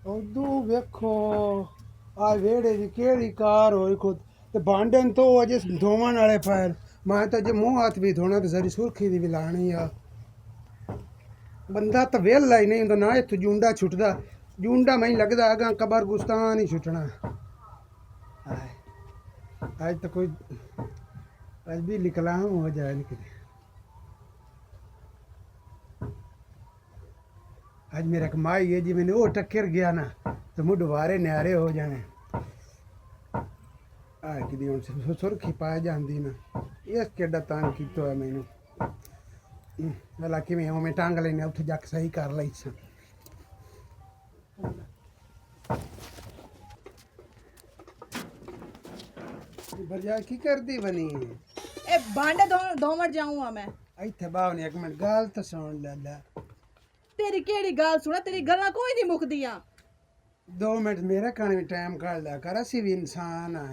ਉਦੋਂ ਵੇਖੋ ਆ ਵੇੜੇ ਦੀ ਕਿਹੜੀ ਕਾਰ ਹੋਈ ਖੁਦ ਤੇ ਭਾਂਡੇ ਨੂੰ ਤੋਂ ਅਜੇ ਧੋਵਣ ਵਾਲੇ ਪਏ। ਮੈਂ ਤਾਂ ਜੇ ਮੂੰਹ ਹੱਥ ਵੀ ਧੋਣਾ ਤੇ ਜ਼ਰੀ ਸੁਰਖੀ ਦੀ ਵੀ ਲਾਣੀ ਆ। ਬੰਦਾ ਤਾਂ ਵਿਹਲਾ ਹੀ ਨਹੀਂ ਹੁੰਦਾ ਨਾ ਇੱਥੋਂ ਜੂੰਡਾ ਛੁੱਟਦਾ। ਜੂੰਡਾ ਮੈਨੂੰ ਲੱਗਦਾ ਅਗਾਂ ਕਬਰਗੁਸਤਾਨ ਹੀ ਛੁੱਟਣਾ। ਹਾਏ ਅੱਜ ਤਾਂ ਕੋਈ ਅੱਜ ਵੀ ਨਿਕਲਾਮ ਹੋ ਜਾਏ ਨਿਕਲੇ। ਅੱਜ ਮੇਰਾ ਕਮਾਈ ਹੈ ਜੀ ਮੈਨੂੰ ਉਹ ਟੱਕਰ ਗਿਆ ਨਾ ਤੇ ਮੁੱਢ ਵਾਰੇ ਨਿਆਰੇ ਹੋ ਜਾਣੇ। ਆ ਕਿਦੀ ਹੁਣ ਸੁਰਖੀ ਪਾ ਜਾਂਦੀ ਨਾ ਇਸ ਕਿੱਡਾ ਤੰਗ ਕੀਤਾ ਹੋਇਆ ਮੈਨੂੰ। ਭਲਾ ਕਿਵੇਂ ਉਵੇਂ ਟੰਗ ਲੈਨੇ ਉੱਥੇ ਜਾ ਕੇ ਸਹੀ ਕਰ ਲਈ ਸਾਂ। ਬਰਜਾ ਕੀ ਕਰਦੀ ਬਣੀ ए भांडे दो मिनट जाऊंगा मैं। ਇੱਥੇ ਬਾਹਰ ਨੇ ਇੱਕ ਮਿੰਟ ਗੱਲ ਤਾਂ ਸੁਣ ਲੈ। तेरी केड़ी गाल सुना, तेरी गल्लां कोई नहीं मुकदियां। 2 ਮਿੰਟ ਮੇਰਾ ਖਾਣੇ ਵਿੱਚ ਟਾਈਮ ਕੱਢ ਲਿਆ ਕਰ ਅਸੀਂ ਵੀ ਇਨਸਾਨ ਆ।